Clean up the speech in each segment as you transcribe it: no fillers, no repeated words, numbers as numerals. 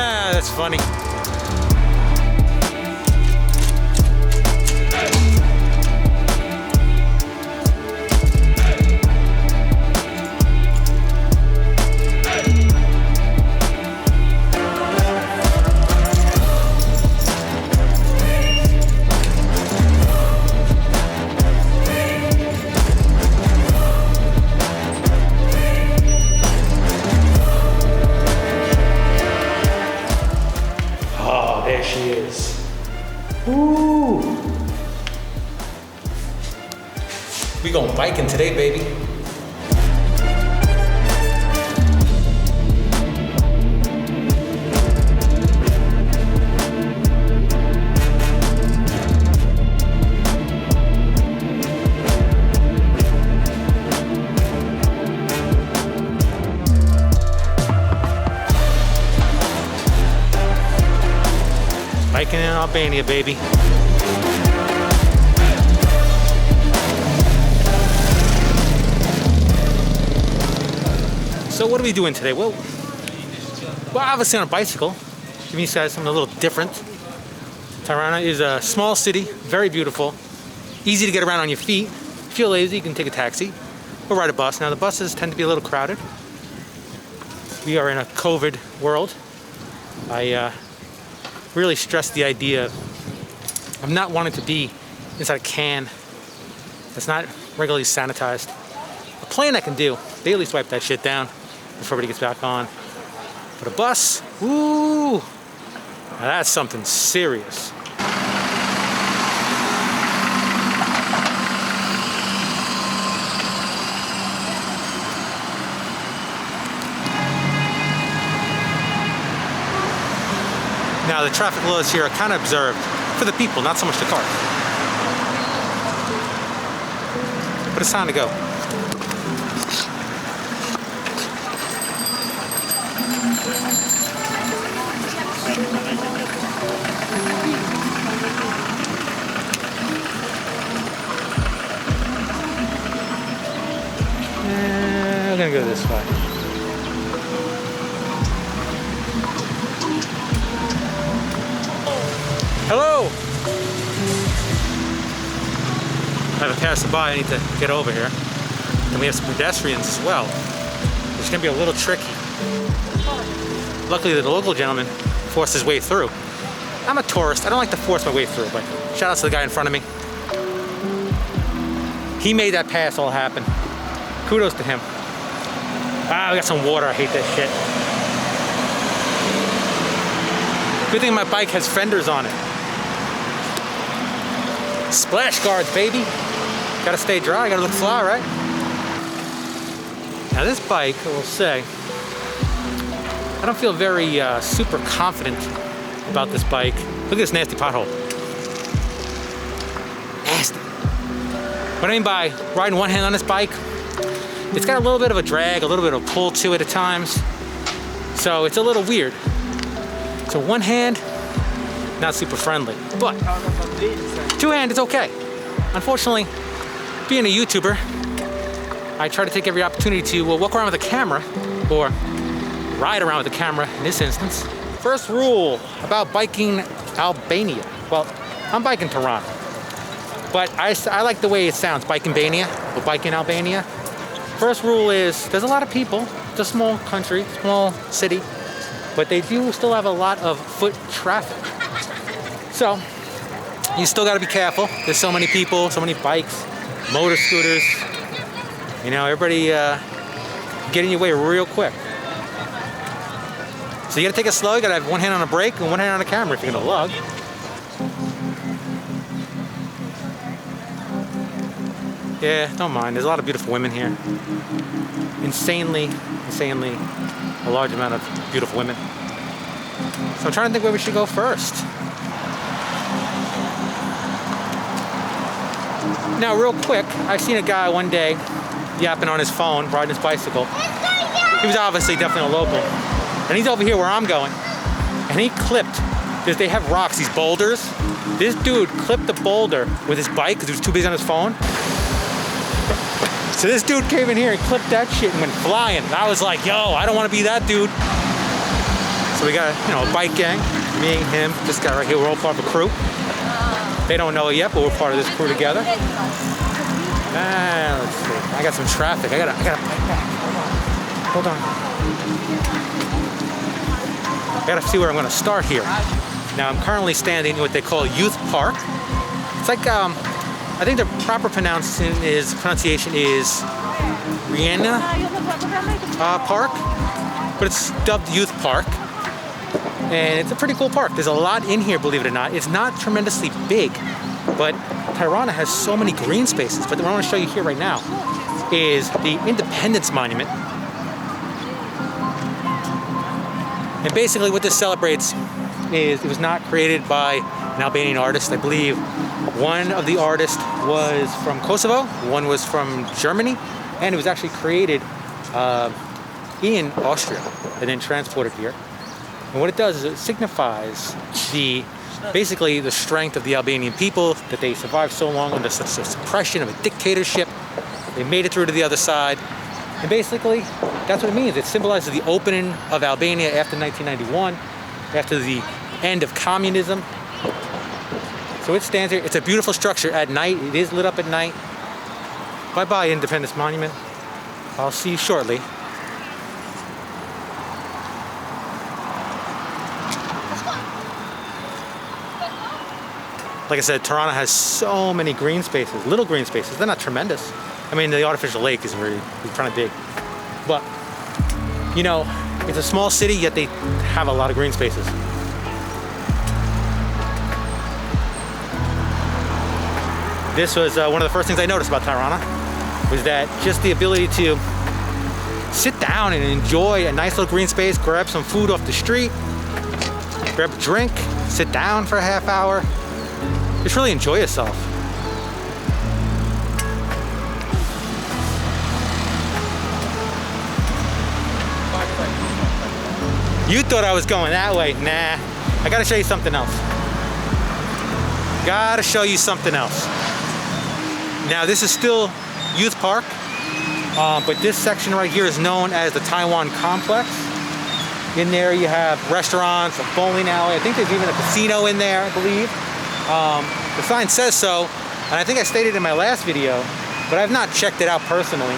Ah, that's funny. There she is. Woo! We going biking today, baby. Biking in Albania, baby. So what are we doing today? Well, obviously on a bicycle. Giving you guys something a little different. Tirana is a small city, very beautiful. Easy to get around on your feet. If you're lazy, you can take a taxi or ride a bus. Now the buses tend to be a little crowded. We are in a COVID world. I really stress the idea of not wanting to be inside a can that's not regularly sanitized. A plane I can do, they at least wipe that shit down before everybody gets back on. But a bus, ooh, now that's something serious. Now the traffic laws here are kind of observed for the people, not so much the cars. But it's time to go. We're gonna go this way. Hello! I have a passerby, I need to get over here. And we have some pedestrians as well. It's gonna be a little tricky. Luckily the local gentleman forced his way through. I'm a tourist, I don't like to force my way through, but shout out to the guy in front of me. He made that pass all happen. Kudos to him. Ah, we got some water, I hate that shit. Good thing my bike has fenders on it. Splash guards, baby. Gotta stay dry, gotta look fly, right? Now this bike, I will say, I don't feel very super confident about this bike. Look at this nasty pothole. Nasty. What I mean by riding one hand on this bike, it's got a little bit of a drag, a little bit of a pull to it at times. So it's a little weird. So one hand, not super friendly. But two hand, it's okay. Unfortunately, being a YouTuber, I try to take every opportunity to walk around with a camera, or ride around with a camera in this instance. First rule about biking Albania. Well, I'm biking Tirana, but I like the way it sounds, Bike-Albania, or biking Albania. First rule is, there's a lot of people. It's a small country, small city, but they do still have a lot of foot traffic. So, you still gotta be careful. There's so many people, so many bikes, motor scooters. You know, everybody get in your way real quick. So you gotta take it slow, you gotta have one hand on the brake and one hand on the camera if you're gonna lug. Yeah, don't mind, there's a lot of beautiful women here. Insanely a large amount of beautiful women. So I'm trying to think where we should go first. Now real quick, I seen a guy one day yapping on his phone, riding his bicycle. He was obviously definitely a local. And he's over here where I'm going. And he clipped, because they have rocks, these boulders. This dude clipped the boulder with his bike because he was too busy on his phone. So this dude came in here and clipped that shit and went flying. And I was like, yo, I don't want to be that dude. So we got a bike gang, me and him, this guy right here, we're all part of a crew. They don't know it yet, but we're part of this crew together. Let's see. I got some traffic. I got a bike back. Hold on. I gotta see where I'm gonna start here. Now I'm currently standing in what they call Youth Park. It's like I think the proper pronunciation is Rihanna Park, but it's dubbed Youth Park. And it's a pretty cool park. There's a lot in here, believe it or not. It's not tremendously big, but Tirana has so many green spaces. But what I want to show you here right now is the Independence Monument. And basically what this celebrates is it was not created by an Albanian artist. I believe one of the artists was from Kosovo, one was from Germany, and it was actually created in Austria and then transported here. And what it does is it signifies basically the strength of the Albanian people, that they survived so long under such a suppression of a dictatorship. They made it through to the other side. And basically, that's what it means. It symbolizes the opening of Albania after 1991, after the end of communism. So it stands here. It's a beautiful structure at night. It is lit up at night. Bye-bye, Independence Monument. I'll see you shortly. Like I said, Tirana has so many green spaces, little green spaces. They're not tremendous. I mean, the artificial lake is kind of big. But, it's a small city, yet they have a lot of green spaces. This was one of the first things I noticed about Tirana, was that just the ability to sit down and enjoy a nice little green space, grab some food off the street, grab a drink, sit down for a half hour. Just really enjoy yourself. You thought I was going that way. Nah, I gotta show you something else. Gotta show you something else. Now this is still Youth Park, but this section right here is known as the Taiwan Complex. In there you have restaurants, a bowling alley. I think there's even a casino in there, I believe. The sign says so, and I think I stated in my last video, but I've not checked it out personally.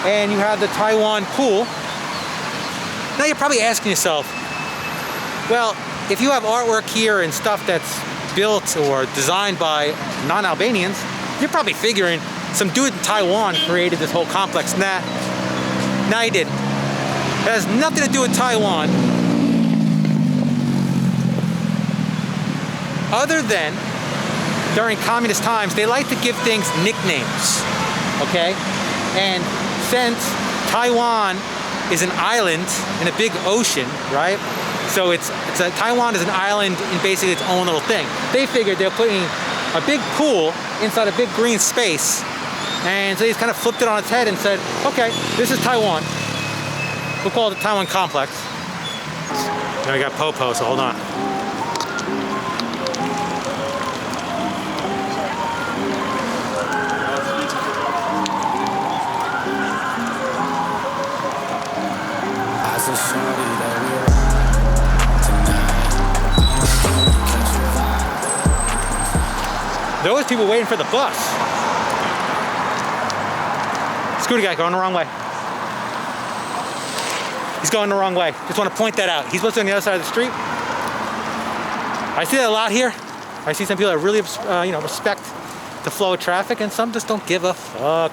And you have the Taiwan pool. Now you're probably asking yourself, well, if you have artwork here and stuff that's built or designed by non-Albanians, you're probably figuring some dude in Taiwan created this whole complex. Nah, he didn't. It has nothing to do with Taiwan. Other than, during communist times, they like to give things nicknames, okay? And since Taiwan is an island in a big ocean, right? So Taiwan is an island in basically its own little thing. They figured they're putting a big pool inside a big green space, and so they just kind of flipped it on its head and said, okay, this is Taiwan. We'll call it the Taiwan Complex. Now we got Popo, so hold on. There was people waiting for the bus. Scooter guy going the wrong way. He's going the wrong way. Just want to point that out. He's supposed to be on the other side of the street. I see that a lot here. I see some people that really, respect the flow of traffic, and some just don't give a fuck.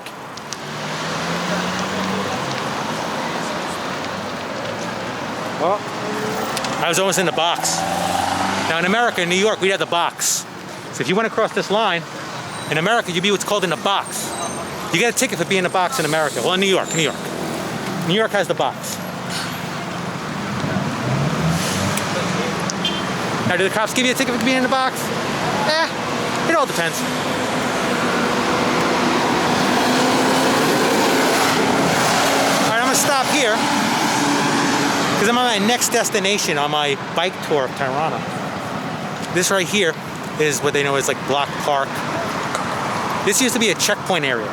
Well, I was almost in the box. Now in America, in New York, we have the box. So if you went across this line, in America, you'd be what's called in the box. You get a ticket for being in the box in America. Well, in New York. New York has the box. Now, do the cops give you a ticket for being in the box? It all depends. All right, I'm gonna stop here because I'm on my next destination on my bike tour of Tirana. This right here is what they know as like Block Park. This used to be a checkpoint area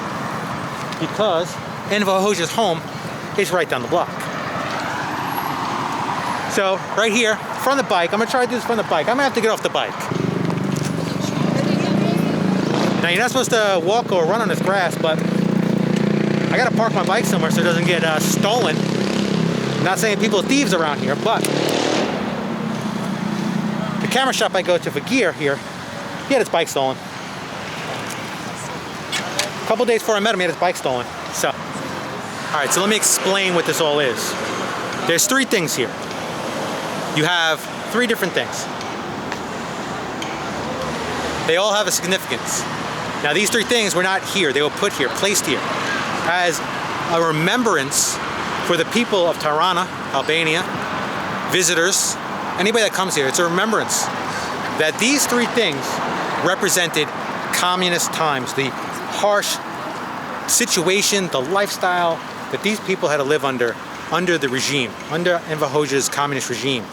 because Enver Hoxha's home is right down the block. So right here, from the bike, I'm gonna try to do this from the bike. I'm gonna have to get off the bike. Now you're not supposed to walk or run on this grass, but I gotta park my bike somewhere so it doesn't get stolen. I'm not saying people are thieves around here, but the camera shop I go to for gear here, he had his bike stolen. A couple days before I met him, he had his bike stolen. So, all right, so let me explain what this all is. There's three things here. You have three different things. They all have a significance. Now these three things were not here, they were put here, placed here, as a remembrance for the people of Tirana, Albania, visitors, anybody that comes here. It's a remembrance that these three things represented communist times, the harsh situation, the lifestyle that these people had to live under the regime, under Enver Hoxha's communist regime.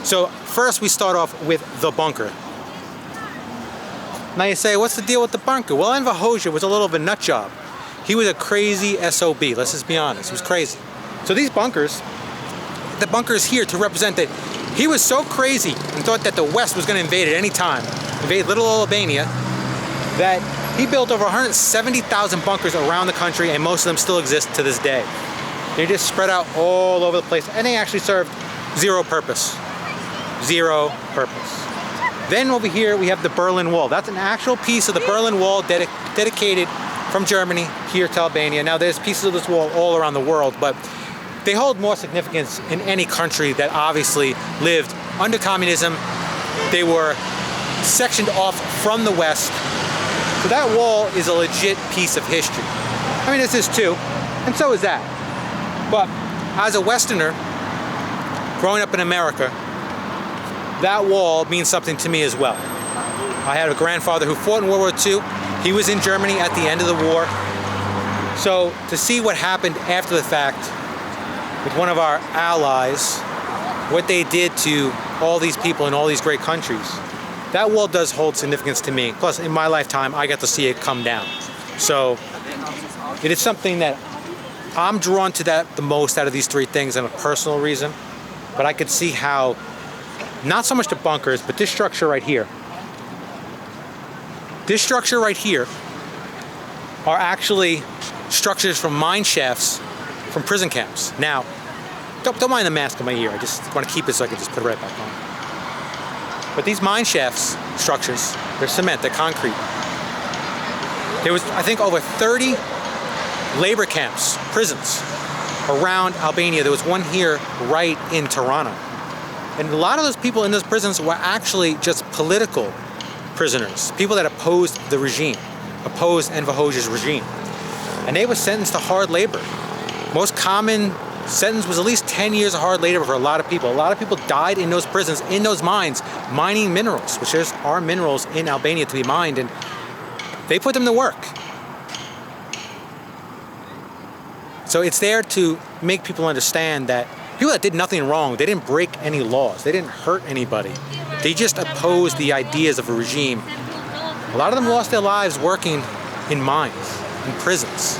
So first we start off with the bunker. Now you say, what's the deal with the bunker? Well, Enver Hoxha was a little of a nut job. He was a crazy SOB, let's just be honest, he was crazy. So these bunkers, the bunker is here to represent that he was so crazy and thought that the West was going to invade at any time, invade little old Albania, that he built over 170,000 bunkers around the country, and most of them still exist to this day. They just spread out all over the place, and they actually served zero purpose. Zero purpose. Then over here we have the Berlin Wall. That's an actual piece of the Berlin Wall dedicated from Germany here to Albania. Now there's pieces of this wall all around the world, but they hold more significance in any country that obviously lived under communism. They were sectioned off from the West. So that wall is a legit piece of history. I mean, this is too, and so is that. But as a Westerner, growing up in America, that wall means something to me as well. I had a grandfather who fought in World War II. He was in Germany at the end of the war. So to see what happened after the fact with one of our allies, what they did to all these people in all these great countries, that wall does hold significance to me. Plus, in my lifetime, I got to see it come down. So it is something that I'm drawn to that the most out of these three things on a personal reason. But I could see how, not so much the bunkers, but this structure right here. This structure right here are actually structures from mine shafts from prison camps. Now, don't mind the mask on my ear. I just want to keep it so I can just put it right back on. But these mine shafts structures, they're cement, they're concrete. There was, I think, over 30 labor camps, prisons around Albania. There was one here right in Tirana. And a lot of those people in those prisons were actually just political prisoners, people that opposed the regime, opposed Enver Hoxha's regime. And they were sentenced to hard labor. Most common sentence was at least 10 years of hard labor for a lot of people. A lot of people died in those prisons, in those mines, mining minerals, which there are minerals in Albania to be mined, and they put them to work. So it's there to make people understand that people that did nothing wrong, they didn't break any laws, they didn't hurt anybody. They just opposed the ideas of a regime. A lot of them lost their lives working in mines, in prisons.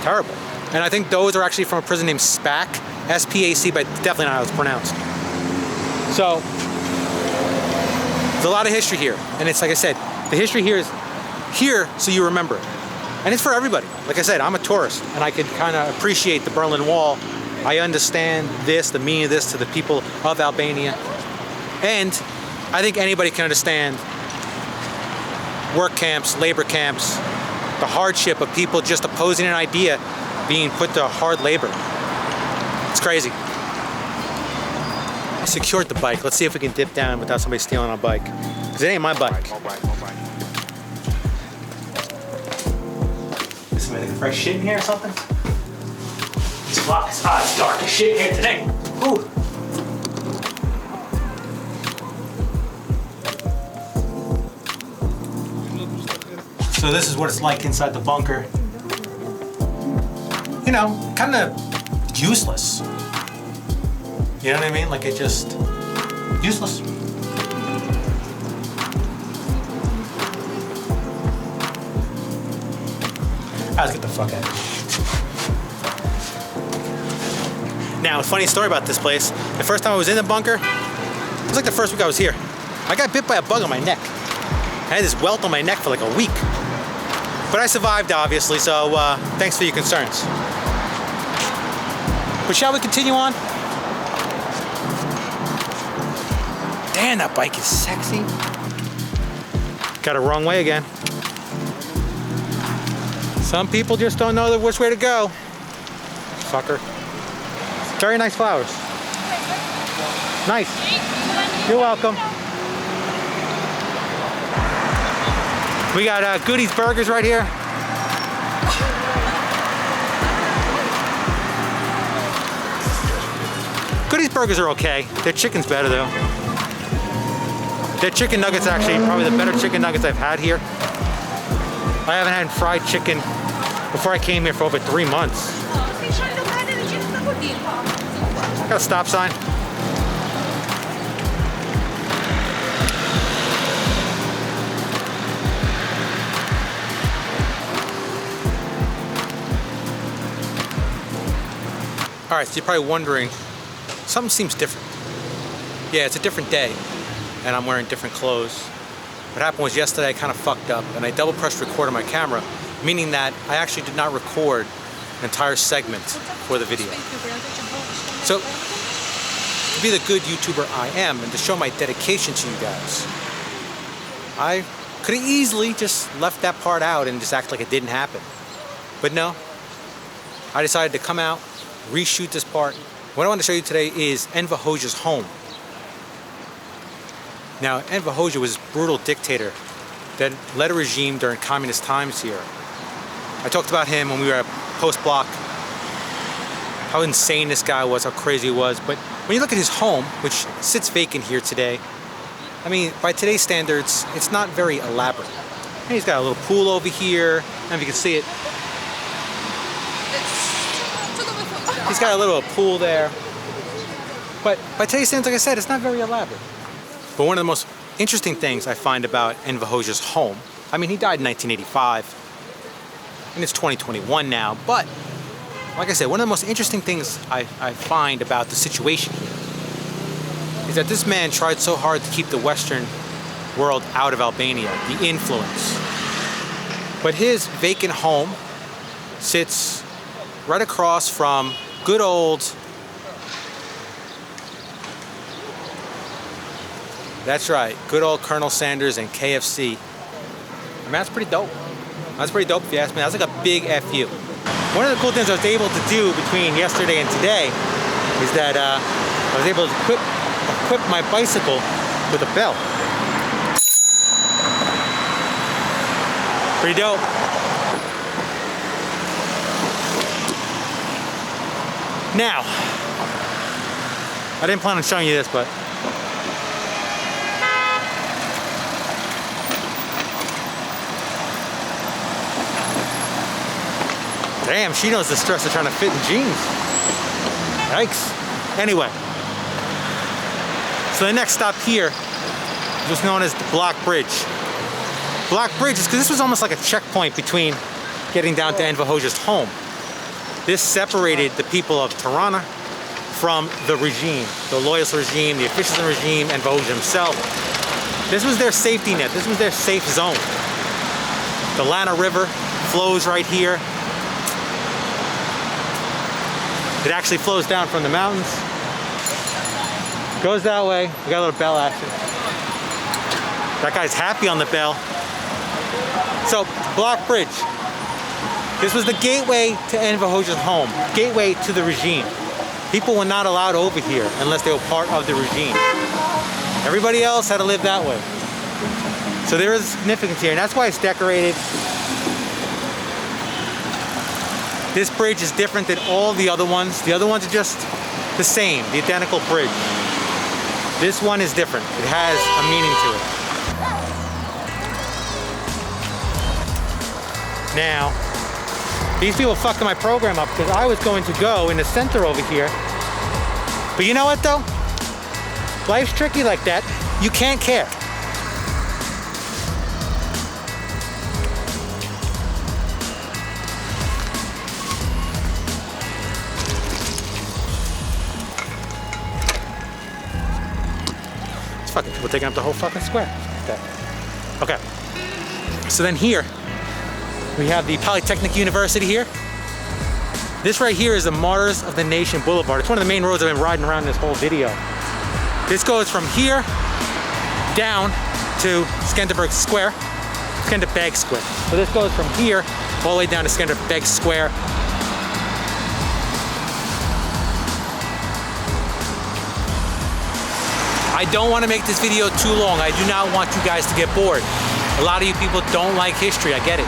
Terrible. And I think those are actually from a prison named SPAC, S-P-A-C, but definitely not how it's pronounced. So, there's a lot of history here. And it's like I said, the history here is here so you remember it. And it's for everybody. Like I said, I'm a tourist, and I could kind of appreciate the Berlin Wall. I understand this, the meaning of this to the people of Albania. And I think anybody can understand work camps, labor camps, the hardship of people just opposing an idea being put to hard labor. It's crazy. I secured the bike. Let's see if we can dip down without somebody stealing our bike. Because it ain't my bike. All right. Is somebody looking fresh shit in here or something? It's hot. It's hot. It's dark as shit here today. Ooh. So this is what it's like inside the bunker. You know, kind of useless. You know what I mean? Like it just useless. Let's get the fuck out of here. Now, a funny story about this place. The first time I was in the bunker, it was like the first week I was here. I got bit by a bug on my neck. I had this welt on my neck for like a week. But I survived, obviously, so thanks for your concerns. But shall we continue on? Damn, that bike is sexy. Got it wrong way again. Some people just don't know which way to go. Fucker. Very nice flowers. Nice. You're welcome. We got Goodies Burgers right here. Goodies Burgers are okay. Their chicken's better though. Their chicken nuggets are actually probably the better chicken nuggets I've had here. I haven't had fried chicken before I came here for over 3 months. Got a stop sign. All right, so you're probably wondering, something seems different. Yeah, it's a different day, and I'm wearing different clothes. What happened was yesterday I kind of fucked up, and I double pressed record on my camera, meaning that I actually did not record an entire segment for the video. So, to be the good YouTuber I am, and to show my dedication to you guys, I could have easily just left that part out and just act like it didn't happen. But no, I decided to come out, reshoot this part. What I want to show you today is Enver Hoxha's home. Now, Enver Hoxha was a brutal dictator that led a regime during communist times here. I talked about him when we were at Post-Block, how insane this guy was, how crazy he was. But when you look at his home, which sits vacant here today, I mean, by today's standards, it's not very elaborate. And he's got a little pool over here, and if you can see it, he's got a little pool there. But by today's standards, like I said, it's not very elaborate. But one of the most interesting things I find about Enver Hoxha's home, I mean, he died in 1985, and it's 2021 now, but like I said, one of the most interesting things I find about the situation here is that this man tried so hard to keep the Western world out of Albania, the influence. But his vacant home sits right across from good old, that's right, good old Colonel Sanders and KFC. I mean, that's pretty dope. That's pretty dope if you ask me. That's like a big FU. One of the cool things I was able to do between yesterday and today is that I was able to equip my bicycle with a bell. Pretty dope. Now, I didn't plan on showing you this, but damn, she knows the stress of trying to fit in jeans. Yikes. Anyway, so the next stop here is what's known as the Block Bridge. Block Bridge is because this was almost like a checkpoint between getting down to Enver Hoxha's home. This separated the people of Tirana from the regime, the loyalist regime, the officials of the regime, Enver Hoxha himself. This was their safety net. This was their safe zone. The Lana River flows right here. It actually flows down from the mountains. Goes that way. We got a little bell action. That guy's happy on the bell. So, Block Bridge. This was the gateway to Enver Hoxha's home, gateway to the regime. People were not allowed over here unless they were part of the regime. Everybody else had to live that way. So there is significance here, and that's why it's decorated. This bridge is different than all the other ones. The other ones are just the same, the identical bridge. This one is different. It has a meaning to it. Now, these people fucked my program up because I was going to go in the center over here. But you know what though? Life's tricky like that. You can't care. It's fucking people taking up the whole fucking square. Okay. So then here, we have the Polytechnic University here. This right here is the Martyrs of the Nation Boulevard. It's one of the main roads I've been riding around this whole video. This goes from here down to Skanderbeg Square. Skanderbeg Square. So this goes from here all the way down to Skanderbeg Square. I don't want to make this video too long. I do not want you guys to get bored. A lot of you people don't like history, I get it.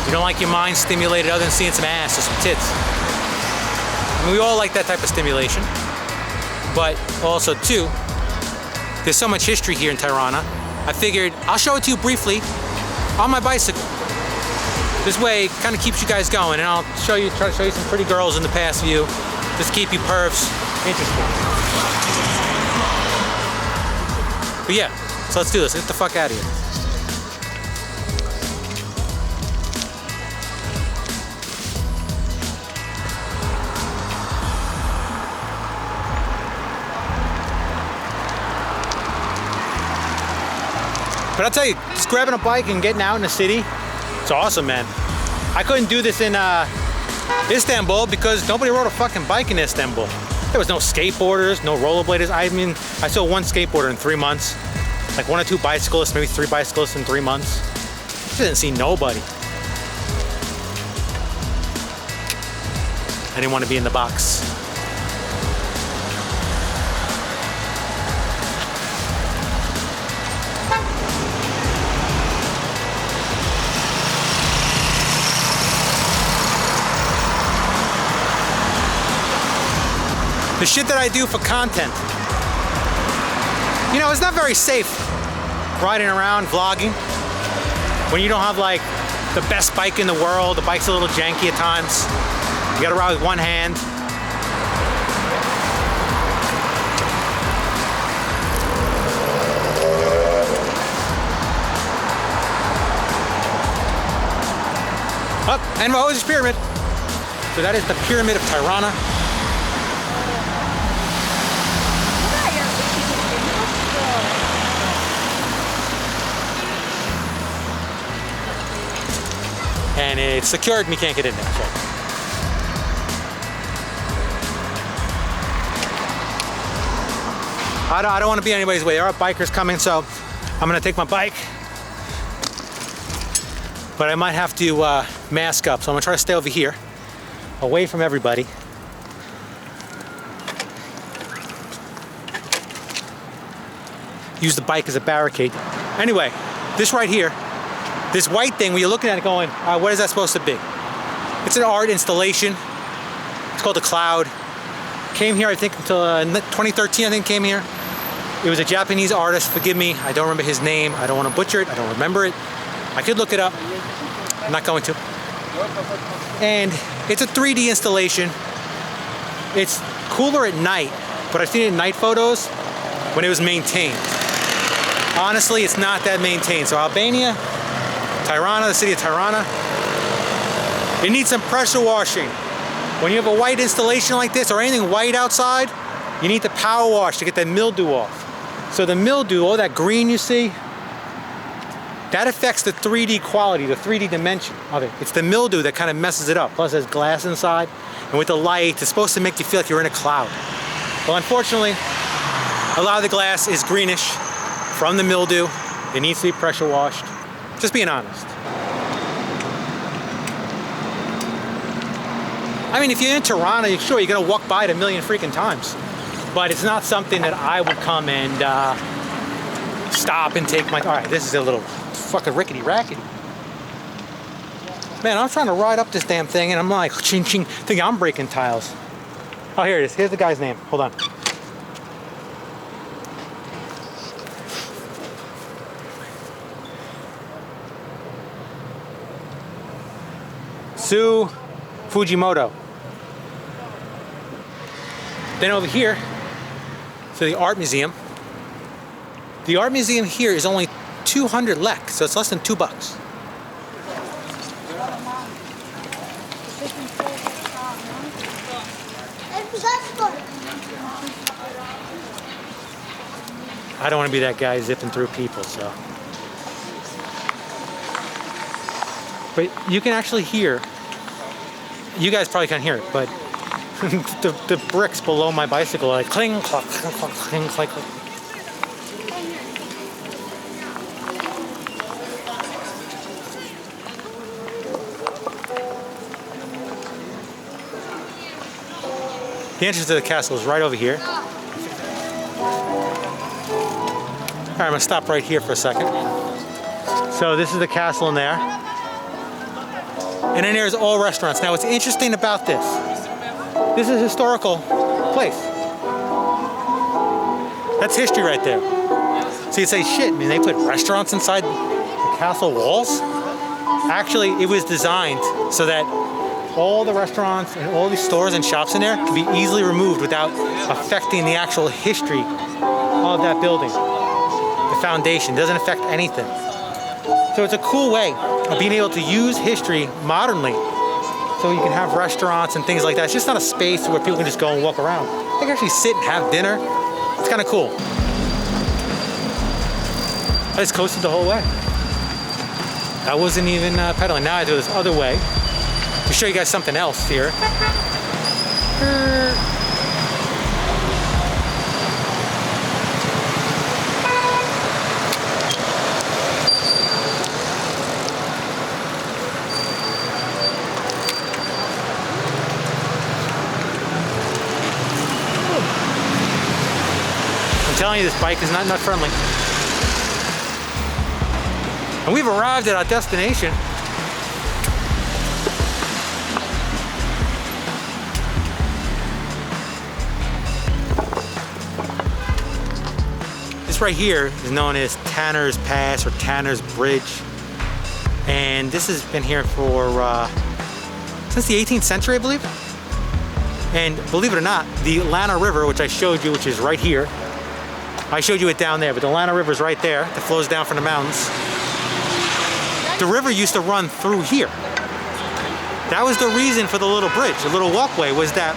You don't like your mind stimulated other than seeing some ass or some tits. I mean, we all like that type of stimulation. But also too, there's so much history here in Tirana. I figured I'll show it to you briefly on my bicycle. This way it kind of keeps you guys going, and I'll try to show you some pretty girls in the past view. Just keep you pervs interested. But yeah, so let's do this. Get the fuck out of here. But I'll tell you, just grabbing a bike and getting out in the city, it's awesome, man. I couldn't do this in Istanbul because nobody rode a fucking bike in Istanbul. There was no skateboarders, no rollerbladers. I mean, I saw one skateboarder in 3 months. Like 1 or 2 bicyclists, maybe 3 bicyclists in 3 months. I didn't see nobody. I didn't want to be in the box. The shit that I do for content. You know, it's not very safe riding around, vlogging, when you don't have like the best bike in the world. The bike's a little janky at times. You gotta ride with one hand. Oh, and Moses Pyramid. So that is the Pyramid of Tirana. And it's secured and we can't get in there. So. I don't want to be in anybody's way. There are bikers coming, so I'm gonna take my bike. But I might have to mask up, so I'm gonna try to stay over here, away from everybody. Use the bike as a barricade. Anyway, this right here, this white thing, when you're looking at it going, what is that supposed to be? It's an art installation. It's called The Cloud. Came here, I think, until 2013, I think came here. It was a Japanese artist, forgive me, I don't remember his name. I don't want to butcher it, I don't remember it. I could look it up, I'm not going to. And it's a 3D installation. It's cooler at night, but I've seen it in night photos when it was maintained. Honestly, it's not that maintained. So Albania, Tirana, the city of Tirana, it needs some pressure washing. When you have a white installation like this or anything white outside, you need to power wash to get that mildew off. So the mildew, all that green you see, that affects the 3D quality, the 3D dimension of it. It's the mildew that kind of messes it up. Plus there's glass inside, and with the light, it's supposed to make you feel like you're in a cloud. Well, unfortunately, a lot of the glass is greenish from the mildew. It needs to be pressure washed. Just being honest. I mean, if you're in Tirana, sure, you're gonna walk by it a million freaking times. But it's not something that I would come and stop and take my, all right, this is a little fucking rickety-rackety. Man, I'm trying to ride up this damn thing and I'm like, ching-ching, thinking I'm breaking tiles. Oh, here it is, here's the guy's name, hold on. Sue Fujimoto. Then over here, so the art museum. The art museum here is only 200 lek, so it's less than $2. I don't want to be that guy zipping through people, so. But you can actually hear, you guys probably can't hear it, but the bricks below my bicycle are like cling, clock, cling, clock, cling, clock. The entrance to the castle is right over here. All right, I'm gonna stop right here for a second. So this is the castle in there. And then there's all restaurants. Now what's interesting about this is a historical place. That's history right there. So you say, shit, I mean, they put restaurants inside the castle walls? Actually, it was designed so that all the restaurants and all these stores and shops in there can be easily removed without affecting the actual history of that building. The foundation doesn't affect anything. So it's a cool way of being able to use history modernly. So you can have restaurants and things like that. It's just not a space where people can just go and walk around. They can actually sit and have dinner. It's kind of cool. I just coasted the whole way. I wasn't even pedaling. Now I do this other way to show you guys something else here. I'm telling you, this bike is not nut friendly. And we've arrived at our destination. This right here is known as Tanner's Pass or Tanner's Bridge. And this has been here for since the 18th century, I believe. And believe it or not, the Lana River, which I showed you, which is right here. I showed you it down there, but the Lana River is right there. That flows down from the mountains. The river used to run through here. That was the reason for the little bridge, the little walkway, was that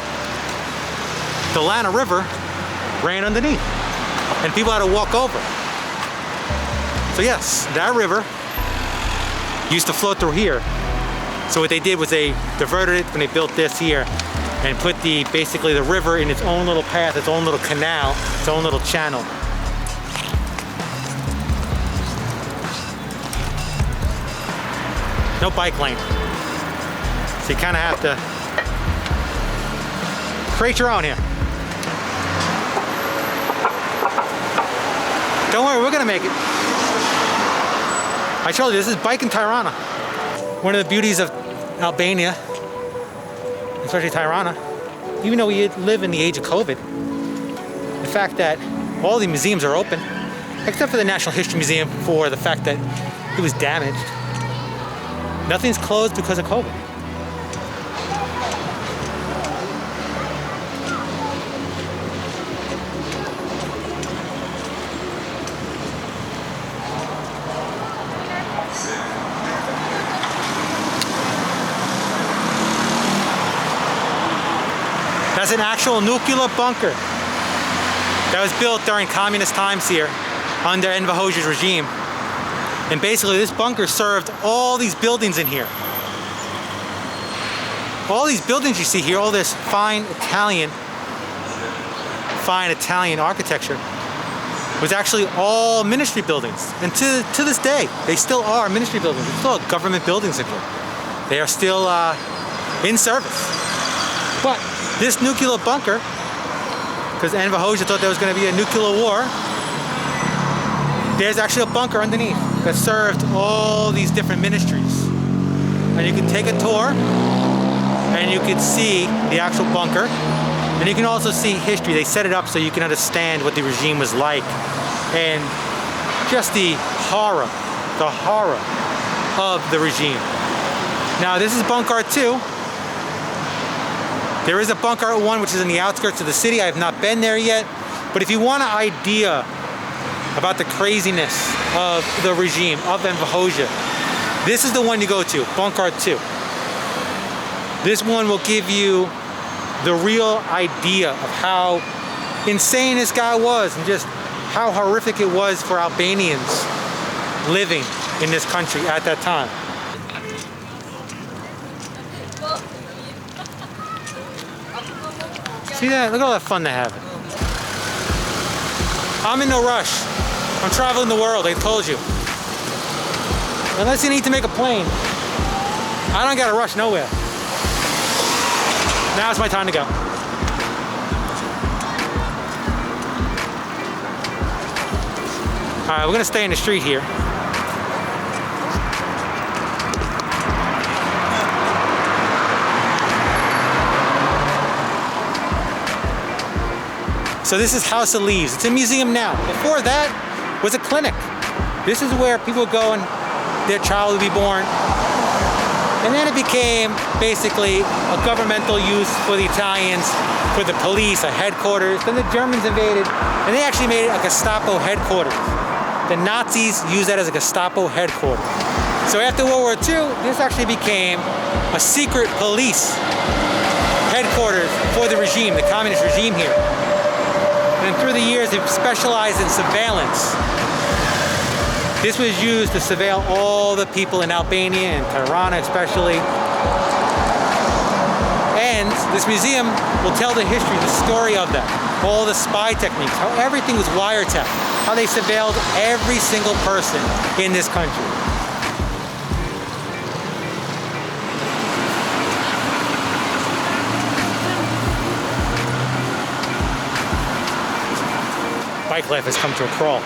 the Lana River ran underneath and people had to walk over. So yes, that river used to flow through here. So what they did was they diverted it when they built this here and put basically the river in its own little path, its own little canal, its own little channel. No bike lane. So you kind of have to create your own here. Don't worry, we're gonna make it. I told you, this is bike in Tirana. One of the beauties of Albania, especially Tirana, even though we live in the age of COVID, the fact that all the museums are open, except for the National History Museum for the fact that it was damaged. Nothing's closed because of COVID. That's an actual nuclear bunker that was built during communist times here under Enver Hoxha's regime. And basically this bunker served all these buildings in here. All these buildings you see here, all this fine Italian architecture was actually all ministry buildings. And to this day, they still are ministry buildings. They still are government buildings in here. They are still in service. But this nuclear bunker, because Enver Hoxha thought there was going to be a nuclear war, there's actually a bunker underneath that served all these different ministries. And you can take a tour and you can see the actual bunker. And you can also see history. They set it up so you can understand what the regime was like and just the horror of the regime. Now this is Bunker 2. There is a Bunker 1 which is in the outskirts of the city. I have not been there yet. But if you want an idea about the craziness of the regime, of Enver Hoxha, this is the one you go to, Bunker 2. This one will give you the real idea of how insane this guy was and just how horrific it was for Albanians living in this country at that time. See that? Look at all that fun they have. I'm in no rush. I'm traveling the world, I told you. Unless you need to make a plane, I don't gotta rush nowhere. Now it's my time to go. All right, we're gonna stay in the street here. So this is House of Leaves. It's a museum now. Before that was a clinic. This is where people go and their child would be born. And then it became basically a governmental use for the Italians, for the police, a headquarters. Then the Germans invaded, and they actually made it a Gestapo headquarters. The Nazis used that as a Gestapo headquarters. So after World War II, this actually became a secret police headquarters for the regime, the communist regime here. And through the years, they've specialized in surveillance. This was used to surveil all the people in Albania and Tirana especially. And this museum will tell the history, the story of that. All the spy techniques, how everything was wiretapped, how they surveilled every single person in this country. Bike life has come to a crawl.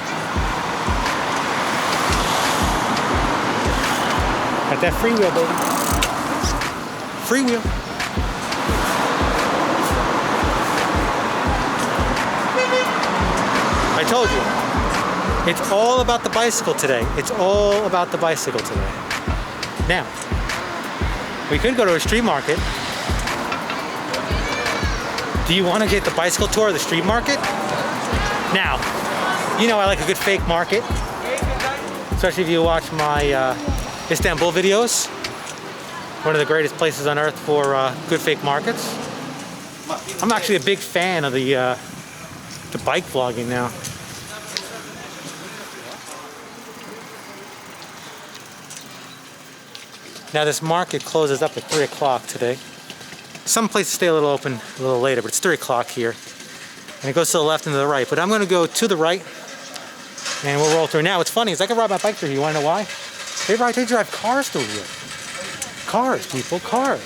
Got that freewheel, baby. Freewheel. I told you, it's all about the bicycle today. It's all about the bicycle today. Now, we could go to a street market. Do you want to get the bicycle tour of the street market? Now, you know I like a good fake market, especially if you watch my Istanbul videos. One of the greatest places on earth for good fake markets. I'm actually a big fan of the bike vlogging now. Now this market closes up at 3 o'clock today. Some places stay a little open a little later, but it's 3 o'clock here. And it goes to the left and to the right. But I'm going to go to the right, and we'll roll through. Now, what's funny is I can ride my bike through here. You want to know why? They drive cars through here. Cars, people, cars.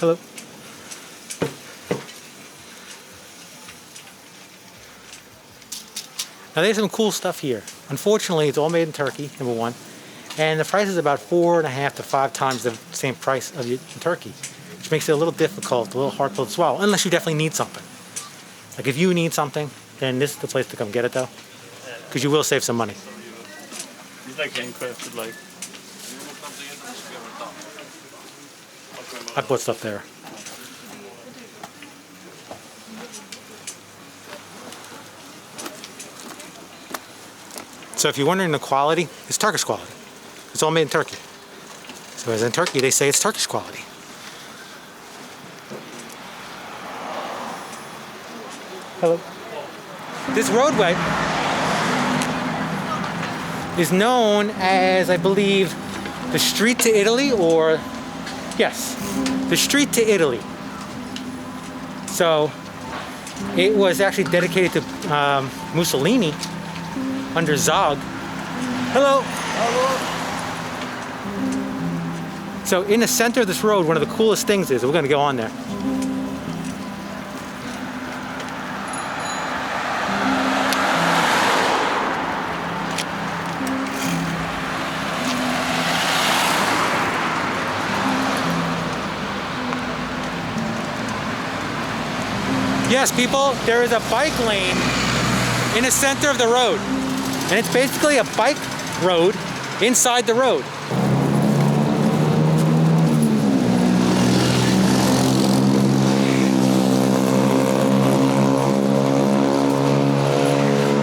Hello. Now there's some cool stuff here. Unfortunately, it's all made in Turkey, number one. And the price is about 4.5 to 5 times the same price of in Turkey, which makes it a little difficult, a little hard to swallow, unless you definitely need something. Like if you need something, then this is the place to come get it though, because you will save some money. It's like handcrafted, like. I bought stuff there. So if you're wondering the quality, it's Turkish quality. It's all made in Turkey. So as in Turkey, they say it's Turkish quality. Hello. This roadway is known as, I believe, the Street to Italy, or yes, the Street to Italy. So it was actually dedicated to Mussolini under Zog. Hello. Hello. So in the center of this road, one of the coolest things is, we're going to go on there. Yes, people, there is a bike lane in the center of the road. And it's basically a bike road inside the road.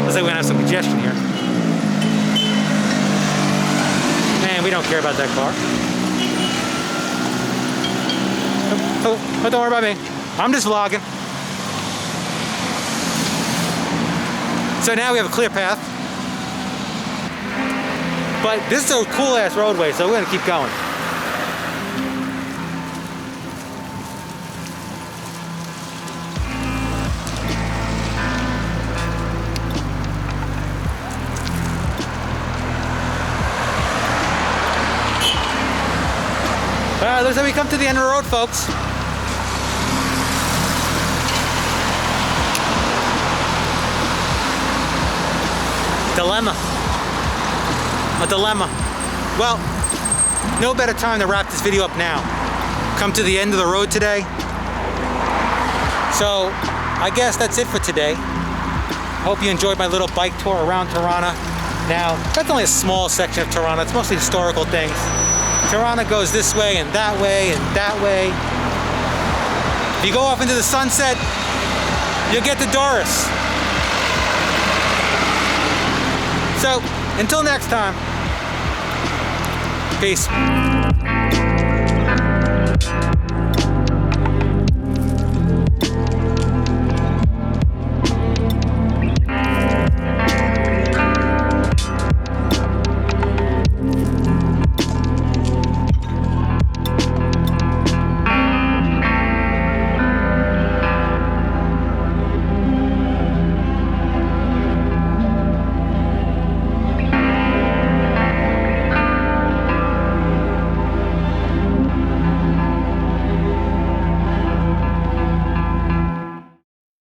Looks like we're gonna have some congestion here. Man, We don't care about that car. Oh, don't worry about me. I'm just vlogging. So now we have a clear path. But this is a cool ass roadway, so we're gonna keep going. Looks like we come to the end of the road, folks. Dilemma. A dilemma. Well, no better time to wrap this video up now. Come to the end of the road today. So, I guess that's it for today. Hope you enjoyed my little bike tour around Tirana. Now, that's only a small section of Tirana. It's mostly historical things. Tirana goes this way and that way and that way. If you go off into the sunset, you'll get to Doris. So, until next time, peace.